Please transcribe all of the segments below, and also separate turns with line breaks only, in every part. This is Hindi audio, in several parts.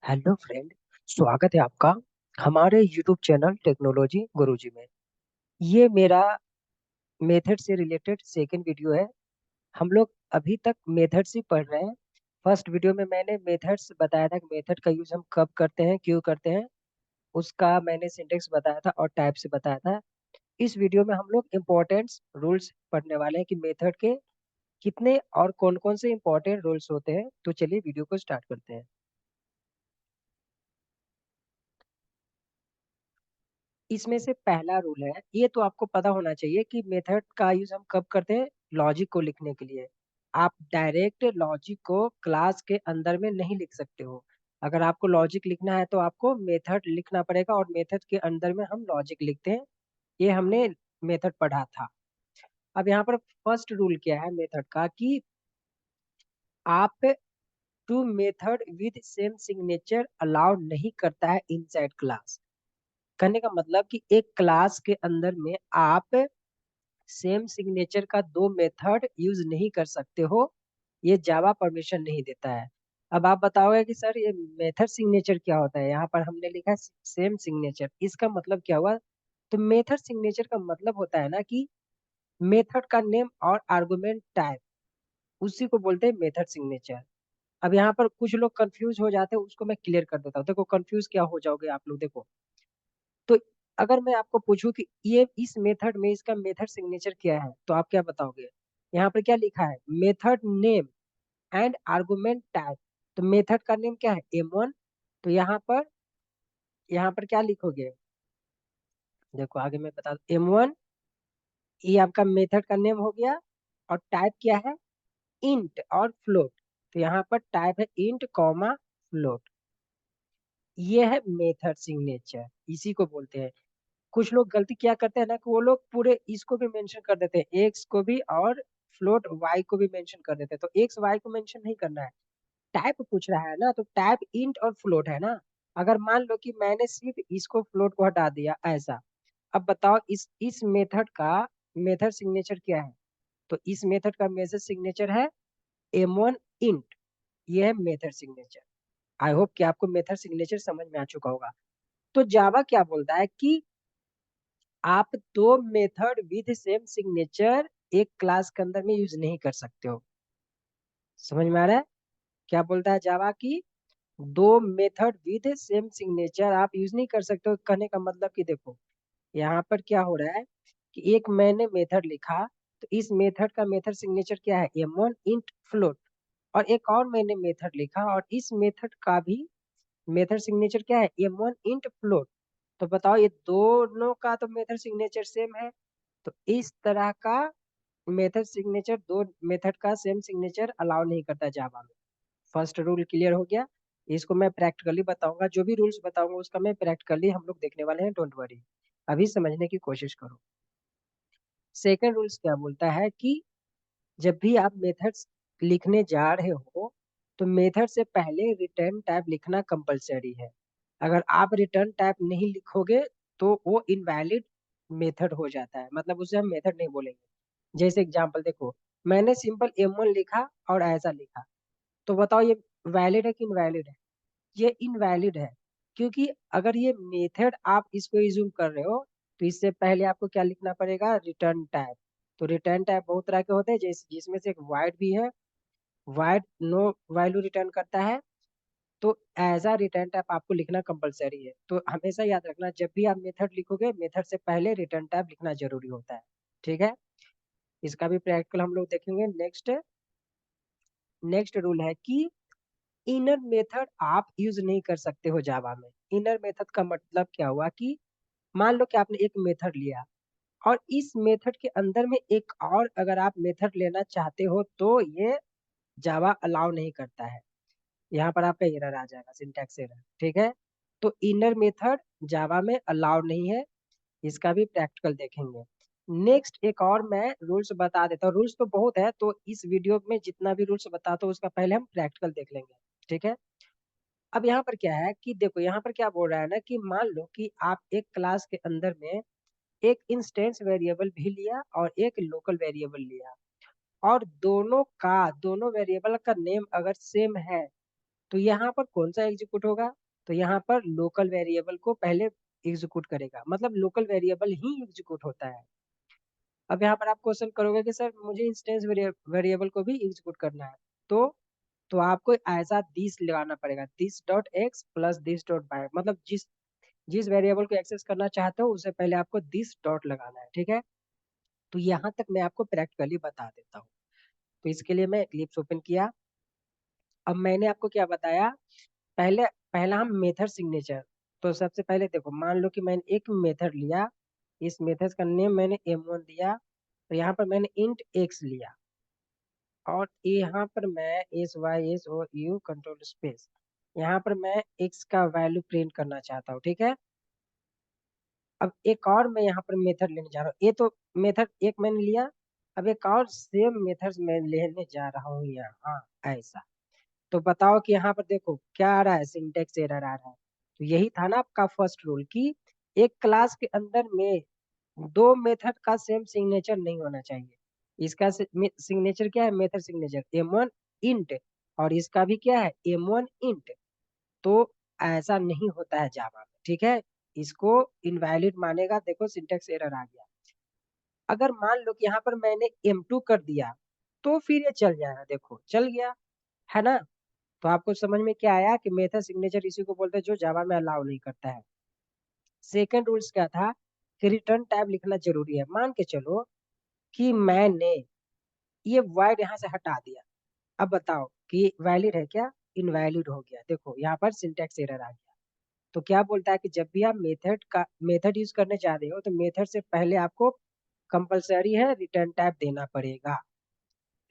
Hello friend. स्वागत है आपका हमारे यूट्यूब चैनल टेक्नोलॉजी गुरुजी में। ये मेरा मेथड से रिलेटेड सेकंड वीडियो है। हम लोग अभी तक मेथड्स ही पढ़ रहे हैं। फर्स्ट वीडियो में मैंने मेथड्स बताया था कि मेथड का यूज हम कब करते हैं, क्यों करते हैं, उसका मैंने सिंटेक्स बताया था और टाइप से बताया था। इस वीडियो में हम लोग इम्पोर्टेंट्स रूल्स पढ़ने वाले हैं कि मेथड के कितने और कौन कौन से इम्पोर्टेंट रूल्स होते हैं। तो चलिए वीडियो को स्टार्ट करते हैं। इसमें से पहला रूल है, ये तो आपको पता होना चाहिए कि मेथड का यूज हम कब करते हैं, लॉजिक को लिखने के लिए। आप डायरेक्ट लॉजिक को क्लास के अंदर में नहीं लिख सकते हो। अगर आपको लॉजिक लिखना है तो आपको मेथड लिखना पड़ेगा और मेथड के अंदर में हम लॉजिक लिखते हैं। ये हमने मेथड पढ़ा था। अब यहाँ पर फर्स्ट रूल क्या है मेथड का कि आप two method with same signature allow नहीं करता है इनसाइड क्लास। कहने का मतलब कि एक क्लास के अंदर में आप सेम सिग्नेचर का दो मेथड यूज नहीं कर सकते हो। ये जावा परमिशन नहीं देता है। अब आप बताओगे कि सर ये मेथड सिग्नेचर क्या होता है, यहाँ पर हमने लिखा है सेम सिग्नेचर, इसका मतलब क्या हुआ। तो मेथड सिग्नेचर का मतलब होता है ना कि मेथड का नेम और आर्गुमेंट टाइप, उसी को बोलते हैं मेथड सिग्नेचर। अब यहाँ पर कुछ लोग कंफ्यूज हो जाते हैं, उसको मैं क्लियर कर देता हूँ। देखो कंफ्यूज क्या हो जाओगे आप लोग, देखो। तो अगर मैं आपको पूछूं कि ये इस मेथड में इसका मेथड सिग्नेचर क्या है, तो आप क्या बताओगे। यहाँ पर क्या लिखा है, method name and argument type. तो मेथड का नेम क्या है, M1। तो यहाँ पर क्या लिखोगे, देखो आगे मैं बता दूं, M1 ये आपका मेथड का नेम हो गया। और टाइप क्या है, इंट और फ्लोट। तो यहाँ पर टाइप है इंट कॉमा फ्लोट। ये है मेथड सिग्नेचर, इसी को बोलते हैं। कुछ लोग गलती क्या करते हैं ना कि वो लोग पूरे इसको भी मेंशन कर देते हैं, एक्स को भी और फ्लोट वाई को भी मेंशन कर देते हैं। तो एक्स वाई को मेंशन नहीं करना है। टाइप पूछ रहा है ना, तो टाइप इंट और फ्लोट है ना। अगर मान लो कि मैंने सिर्फ इसको फ्लोट को हटा दिया ऐसा। अब बताओ इस मेथड का मेथड सिग्नेचर क्या है। तो इस मेथड का मेथड सिग्नेचर है M1 इंट। ये है मेथड सिग्नेचर। आई होप कि आपको मेथड सिग्नेचर समझ में आ चुका होगा। तो जावा क्या बोलता है कि आप दो मेथड विद सेम सिग्नेचर एक क्लास के अंदर में यूज नहीं कर सकते हो। समझ में आ रहा है, क्या बोलता है जावा की दो मेथड विद सेम सिग्नेचर आप यूज नहीं कर सकते हो। कहने का मतलब कि देखो यहाँ पर क्या हो रहा है कि एक मैंने मेथड लिखा, तो इस मेथड का मेथड सिग्नेचर क्या है, M1 इंट फ्लोट। और एक और मैंने मेथड लिखा और इस मेथड का भी मेथड सिग्नेचर क्या है, M1 इंट फ्लोट। तो बताओ ये दोनों का तो मेथड सिग्नेचर सेम है। तो इस तरह का मेथड सिग्नेचर, दो मेथड का सेम सिग्नेचर अलाउ नहीं करता जावा में। फर्स्ट रूल क्लियर हो गया। इसको मैं प्रैक्टिकली बताऊंगा, जो भी रूल्स बताऊंगा उसका मैं प्रैक्टिकली हम लोग देखने वाले हैं, डोंट वरी। अभी समझने की कोशिश करो। सेकंड रूल्स क्या बोलता है कि जब भी आप मेथड्स लिखने जा रहे हो तो मेथड से पहले रिटर्न टाइप लिखना कंपलसरी है। अगर आप रिटर्न टाइप नहीं लिखोगे तो वो इनवैलिड मेथड हो जाता है, मतलब उसे हम मेथड नहीं बोलेंगे। जैसे एग्जांपल देखो, मैंने सिंपल M1 लिखा और ऐसा लिखा। तो बताओ ये वैलिड है कि इनवैलिड है, ये इनवैलिड है। क्योंकि अगर ये मेथड आप इसको यूज कर रहे हो तो इससे पहले आपको क्या लिखना पड़ेगा, रिटर्न टाइप। तो रिटर्न टाइप बहुत तरह के होते हैं, जिसमें से एक वाइड भी है। वाइड नो वैल्यू रिटर्न करता है। तो एज अ रिटर्न टाइप आपको लिखना कंपलसरी है। तो हमेशा याद रखना, जब भी आप मेथड लिखोगे मेथड से पहले रिटर्न टाइप लिखना जरूरी होता है। ठीक है, इसका भी प्रैक्टिकल हम लोग देखेंगे। नेक्स्ट नेक्स्ट रूल है कि इनर मेथड आप यूज नहीं कर सकते हो जावा में। इनर मेथड का मतलब क्या हुआ कि मान लो कि आपने एक मेथड लिया और इस मेथड के अंदर में एक और अगर आप मेथड लेना चाहते हो तो ये जावा अलाउ नहीं करता है। यहाँ पर आपका एरर आ जाएगा, सिंटैक्स एरर। ठीक है, तो इनर मेथड जावा में अलाउ नहीं है। इसका भी प्रैक्टिकल देखेंगे। नेक्स्ट एक और मैं रूल्स बता देता हूँ। रूल्स तो बहुत है, तो इस वीडियो में जितना भी रूल्स बताता हूँ उसका पहले हम प्रैक्टिकल देख लेंगे। ठीक है, अब यहाँ पर क्या है कि देखो यहाँ पर क्या बोल रहा है ना कि मान लो कि आप एक क्लास के अंदर में एक इंस्टेंस वेरिएबल भी लिया और एक लोकल वेरिएबल लिया, और दोनों वेरिएबल का नेम अगर सेम है तो यहाँ पर कौन सा एग्जीक्यूट होगा? तो यहाँ पर लोकल वेरिएबल को पहले एग्जीक्यूट करेगा, मतलब लोकल वेरिएबल ही एग्जीक्यूट होता है। अब यहाँ पर आप क्वेश्चन करोगे कि सर मुझे इंस्टेंस वेरिएबल को भी एग्जीक्यूट करना है, तो आपको ऐसा दिस लगाना पड़ेगा, this dot X plus this dot Y, मतलब जिस जिस वेरिएबल को एक्सेस करना चाहते हो उससे पहले आपको दिस डॉट लगाना है, ठीक है। तो यहाँ तक मैं आपको प्रैक्टिकली बता देता हूँ। तो इसके लिए मैं इक्लिप्स ओपन किया। अब मैंने आपको क्या बताया, पहले पहला हम मेथड सिग्नेचर। तो सबसे पहले देखो, मान लो कि मैंने एक मेथड लिया, इस मेथड का नेम मैंने m1 दिया, तो यहाँ पर मैंने इंट x लिया, और यहाँ पर मैं S Y S O U control space, यहाँ पर मैं x का वैल्यू प्रिंट करना चाहता हूँ, ठीक है। अब एक और मैं यहाँ पर मेथड लेने जा रहा हूँ, ये तो मेथड एक मैंने लिया, अब एक और सेम मेथड मैं लेने जा रहा हूँ यहाँ, ऐसा। तो बताओ कि यहाँ पर देखो क्या आ रहा है, सिंटेक्स एरर आ रहा है। तो यही था ना आपका फर्स्ट रूल कि एक क्लास के अंदर में दो मेथड का सेम सिग्नेचर नहीं होना चाहिए। इसका सिग्नेचर क्या है, मेथड सिग्नेचर m1 इंट, और इसका भी क्या है m1 इंट। तो ऐसा नहीं होता है जावा में, ठीक है। इसको इनवैलिड मानेगा। देखो सिंटेक्स एरर आ गया। अगर मान लो कि यहाँ पर मैंने m2 कर दिया तो फिर ये चल जाएगा, देखो चल गया, है ना। तो आपको समझ में क्या आया कि मेथड सिग्नेचर इसी को बोलते हैं जो जावा में अलाउ नहीं करता है। सेकंड रूल्स क्या था कि रिटर्न टाइप लिखना जरूरी है। मान के चलो कि मैंने ये वॉइड यहाँ से हटा दिया, अब बताओ कि वैलिड है क्या, इनवैलिड हो गया। देखो यहाँ पर सिंटैक्स एरर आ गया। तो क्या बोलता है कि जब भी आप मेथड यूज करने जा रहे हो तो मेथड से पहले आपको कंपलसरी है रिटर्न टाइप देना पड़ेगा।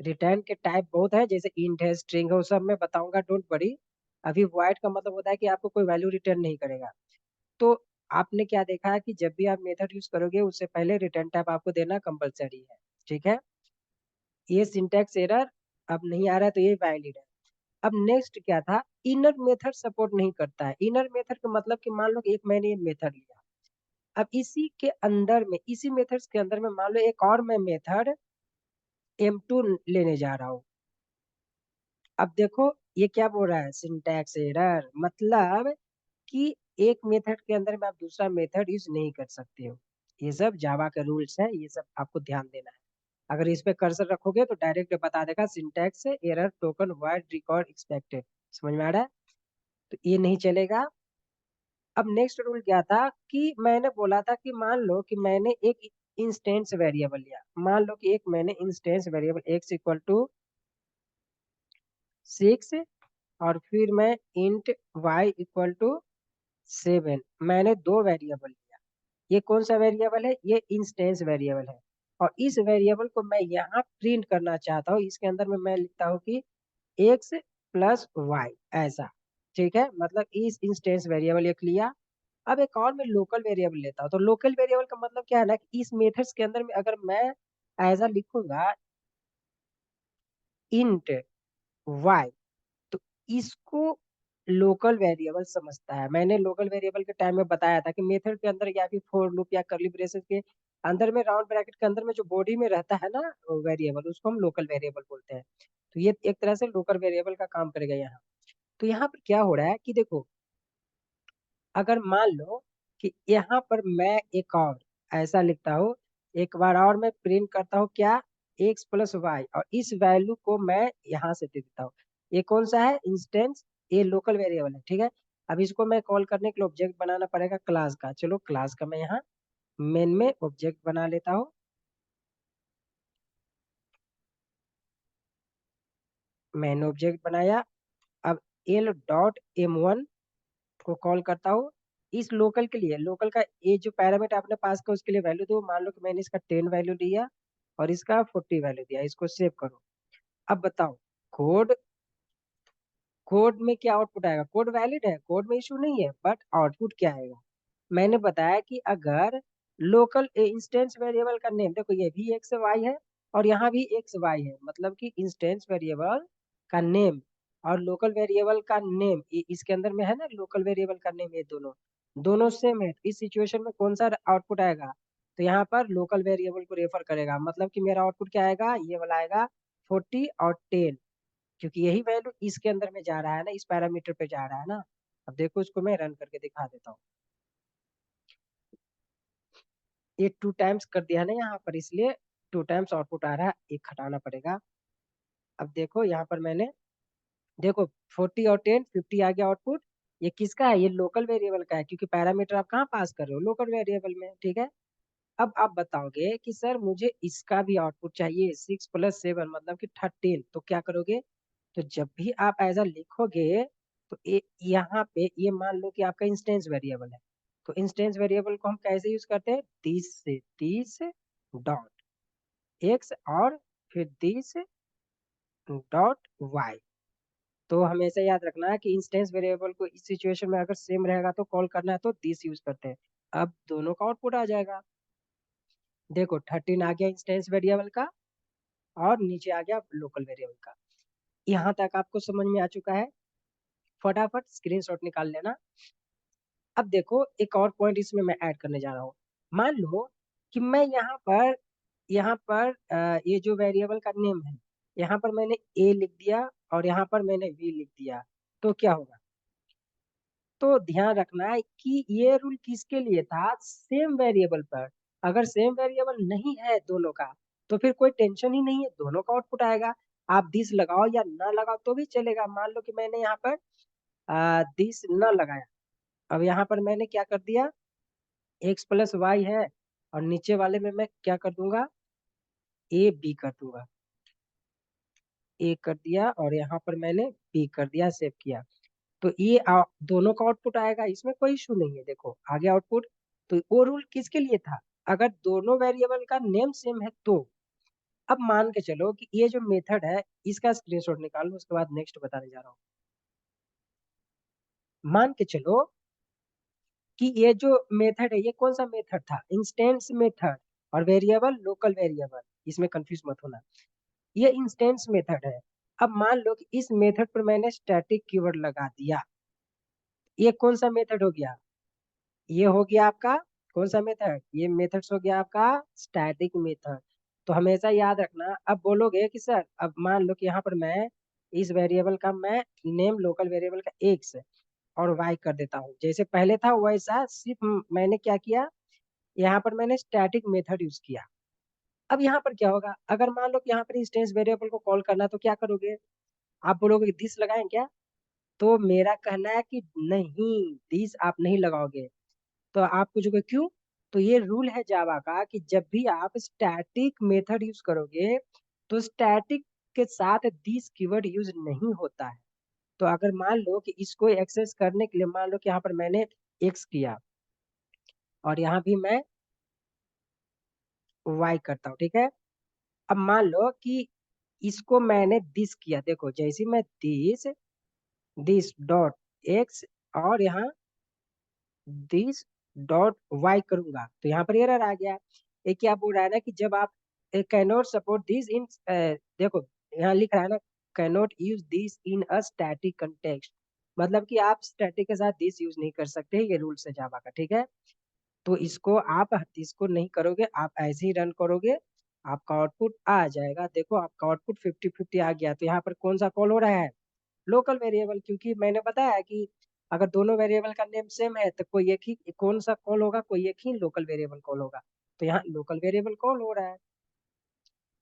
रिटर्न के टाइप बहुत है, जैसे इंट है, स्ट्रिंग है, वो सब मैं बताऊंगा, डोंट वरी। अभी वॉइड का मतलब होता है कि आपको कोई वैल्यू रिटर्न नहीं करेगा। तो आपने क्या देखा है कि जब भी आप मेथड यूज करोगे उससे पहले रिटर्न टाइप आपको देना कंपलसरी है, ठीक है। ये सिंटैक्स एरर अब नहीं आ रहा है, तो ये वैलिड है। अब नेक्स्ट क्या था, इनर मेथड सपोर्ट नहीं करता है। इनर मेथड का मतलब कि मान लो कि एक मैंने ये मेथड लिया, अब इसी के अंदर में, इसी मेथड्स के अंदर में मान लो एक और मैं मेथड m2 लेने जा रहा हूँ। अब देखो ये क्या बोल रहा है, सिंटैक्स एरर, मतलब कि एक मेथड के अंदर में आप दूसरा मेथड यूज नहीं कर सकते हो। ये सब जावा के रूल्स है, ये सब आपको ध्यान देना है। अगर इस पे कर्सर रखोगे तो डायरेक्ट बता देगा syntax error token wide record expected. समझ में आ रहा है? तो ये नहीं चलेगा। अब नेक्स्ट रूल क्या था कि मैंने बोला था कि मान लो कि मैंने एक इंस्टेंस वेरिएबल लिया, मान लो कि एक मैंने instance variable x equal to 6, और फिर मैं इंट y इक्वल टू 7, मैंने दो वेरिएबल लिया। ये कौन सा वेरिएबल है, ये इंस्टेंस वेरिएबल है, और इस वेरिएबल को मैं यहाँ प्रिंट करना चाहता हूँ। इसके अंदर में मैं लिखता हूँ कि x प्लस वाई, ऐसा, ठीक है। मतलब इस इंस्टेंस वेरिएबल एक लिया। अब एक और मैं लोकल वेरिएबल लेता हूँ। तो लोकल वेरिएबल का मतलब क्या है ना कि इस मेथड्स के अंदर में अगर मैं ऐसा लिखूंगा इंट वाई, तो इसको लोकल वेरिएबल समझता है। मैंने लोकल वेरिएबल के टाइम में बताया था कि मेथड के अंदर या फिर फॉर लूप या कर्ली ब्रेसेस के अंदर में, राउंड ब्रैकेट के अंदर में जो बॉडी में रहता है ना वेरिएबल, उसको हम लोकल वेरिएबल बोलते हैं। तो ये एक तरह से लोकल वेरिएबल का काम करेगा यहाँ। तो यहाँ पर क्या हो रहा है कि देखो, अगर मान लो कि यहाँ पर मैं एक और ऐसा लिखता हूँ, एक बार और मैं प्रिंट करता हूँ क्या, x प्लस वाई, और इस वैल्यू को मैं यहाँ से दे देता हूँ। ये कौन सा है, इंस्टेंस, ये लोकल वेरिएबल है, ठीक है। अब इसको मैं कॉल करने के लिए ऑब्जेक्ट बनाना पड़ेगा क्लास का। चलो क्लास का मैं यहाँ मेन में ऑब्जेक्ट बना लेता हूँ। मैंने ऑब्जेक्ट बनाया। अब एल डॉट m1 को कॉल करता हूँ। इस लोकल के लिए, लोकल का ये जो पैरामीटर आपने पास किया उसके लिए वैल्यू दो। मान लो कि मैंने इसका 10 वैल्यू दिया और इसका 40 वैल्यू दिया। इसको सेव करो। अब बताओ कोड, कोड में क्या आउटपुट आएगा, कोड वैलिड है, कोड में इशू नहीं है, बट आउटपुट क्या आएगा। मैंने बताया कि अगर लोकल इंस्टेंस वेरिएबल का नेम, देखो ये भी एक्स वाई है और यहाँ भी एक्स वाई है, मतलब कि इंस्टेंस वेरिएबल का नेम और लोकल वेरिएबल का नेम, इसके अंदर में है ना लोकल वेरिएबल का नेम, ये दोनों दोनों सेम है। तो इस सिचुएशन में कौन सा आउटपुट आएगा, तो यहाँ पर लोकल वेरिएबल को रेफर करेगा, मतलब कि मेरा आउटपुट क्या आएगा, ये वाला आएगा 40 और 10, क्योंकि यही वैल्यू इसके अंदर में जा रहा है ना, इस पैरामीटर पे जा रहा है ना। अब देखो इसको मैं रन करके दिखा देता हूँ। ये 2 टाइम्स कर दिया है ना यहाँ पर, इसलिए 2 टाइम्स आउटपुट आ रहा है, एक हटाना पड़ेगा। अब देखो यहाँ पर मैंने, देखो 40 और 10 50 आ गया आउटपुट। ये किसका है? ये लोकल वेरिएबल का है, क्योंकि पैरामीटर आप कहाँ पास कर रहे हो? लोकल वेरिएबल में, ठीक है। अब आप बताओगे कि सर मुझे इसका भी आउटपुट चाहिए, 6 + 7 मतलब कि 13, तो क्या करोगे? तो जब भी आप ऐसा लिखोगे तो यहाँ पे ये मान लो कि आपका इंस्टेंस वेरिएबल है। तो इंस्टेंस वेरिएबल को हम कैसे यूज करते हैं? 30 से 30 डॉट एक्स और फिर 30 डॉट वाई। तो हमेशा याद रखना है कि इंस्टेंस वेरिएबल को इस सिचुएशन में अगर सेम रहेगा तो कॉल करना है तो दिस यूज करते हैं। अब दोनों का आउटपुट आ जाएगा। देखो 13 आ गया इंस्टेंस वेरिएबल का, और नीचे आ गया लोकल वेरिएबल का। यहाँ तक आपको समझ में आ चुका है? फटाफट स्क्रीनशॉट निकाल लेना। अब देखो एक और पॉइंट इसमें मैं ऐड करने जा रहा हूँ। मान लो कि मैं यहाँ पर ये जो वेरिएबल का नेम है, यहाँ पर मैंने ए लिख दिया और यहाँ पर मैंने बी लिख दिया, तो क्या होगा? तो ध्यान रखना है कि ये रूल किसके लिए था? सेम वेरिएबल पर। अगर सेम वेरिएबल नहीं है दोनों का, तो फिर कोई टेंशन ही नहीं है, दोनों का आउटपुट आएगा। आप दिस लगाओ या ना लगाओ तो भी चलेगा। मान लो कि मैंने यहाँ पर दिस न लगाया, अब यहाँ पर मैंने क्या कर दिया? एक्स प्लस वाई है, और नीचे वाले में मैं क्या कर दूंगा? ए बी कर दूंगा। ए कर दिया और यहाँ पर मैंने बी कर दिया, सेव किया। तो ये दोनों का आउटपुट आएगा, इसमें कोई इशू नहीं है। देखो आ गया आउटपुट। तो वो रूल किसके लिए था? अगर दोनों वेरिएबल का नेम सेम है तो। अब मान के चलो कि ये जो मेथड है इसका स्क्रीनशॉट निकाल लो, उसके बाद नेक्स्ट बताने जा रहा हूँ। मान के चलो कि ये जो मेथड है ये कौन सा मेथड था? Instance method. और वेरिएबल लोकल वेरिएबल, इसमें कंफ्यूज मत होना। ये इंस्टेंस मेथड है। अब मान लो कि इस मेथड पर मैंने स्टैटिक कीवर्ड लगा दिया। ये कौन सा मेथड हो गया? ये हो गया आपका कौन सा मेथड? ये मेथड्स हो गया आपका स्टैटिक मेथड। तो हमेशा याद रखना। अब बोलोगे कि सर अब मान लो कि यहाँ पर मैं इस वेरिएबल का मैं नेम लोकल वेरिएबल का एक्स और वाई कर देता हूँ, जैसे पहले था वैसा, सिर्फ मैंने क्या किया? यहाँ पर मैंने स्टैटिक मेथड यूज किया। अब यहाँ पर क्या होगा? अगर मान लो कि यहाँ पर इंस्टेंस वेरिएबल को कॉल करना, तो क्या करोगे? आप बोलोगे कि दिस लगाएं क्या? तो मेरा कहना है कि नहीं, दिस आप नहीं लगाओगे। तो आप पूछोगे क्यों? तो ये रूल है जावा का कि जब भी आप स्टैटिक मेथड यूज करोगे तो स्टैटिक के साथ दिस कीवर्ड यूज नहीं होता है। तो अगर मान लो कि इसको एक्सेस करने के लिए मान लो कि यहाँ पर मैंने एक्स किया और यहाँ भी मैं वाई करता हूँ, ठीक है। अब मान लो कि इसको मैंने दिस किया, देखो जैसे मैं दिस दिस डॉट एक्स और यहाँ दिस डॉट वाई करूंगा, तो यहाँ पर एरर आ गया। ये क्या बोल रहा है ना कि जब आप कैनॉट सपोर्ट दिस इन, देखो यहाँ लिख रहा है ना, cannot use this in a static context, मतलब कि आप स्टैटिक के साथ दिस यूज नहीं कर सकते, ये रूल्स है जावा का, ठीक है। तो इसको नहीं करोगे, आप ऐसे ही रन करोगे, आपका आउटपुट आ जाएगा। देखो आपका आउटपुट 50-50 आ गया। तो यहाँ पर कौन सा कॉल हो रहा है? लोकल वेरिएबल, क्योंकि मैंने बताया कि अगर दोनों वेरिएबल का नेम सेम है तो कोई एक ही कौन सा कॉल होगा? कोई एक ही लोकल वेरिएबल कॉल होगा। तो यहाँ लोकल वेरिएबल कॉल हो रहा है।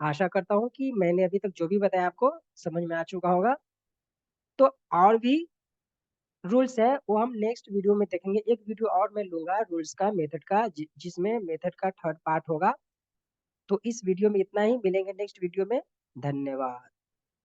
आशा करता हूँ कि मैंने अभी तक जो भी बताया आपको समझ में आ चुका होगा। तो और भी रूल्स है वो हम नेक्स्ट वीडियो में देखेंगे। एक वीडियो और मैं लूंगा रूल्स का, मेथड का, जिसमें मेथड का थर्ड पार्ट होगा। तो इस वीडियो में इतना ही, मिलेंगे नेक्स्ट वीडियो में। धन्यवाद।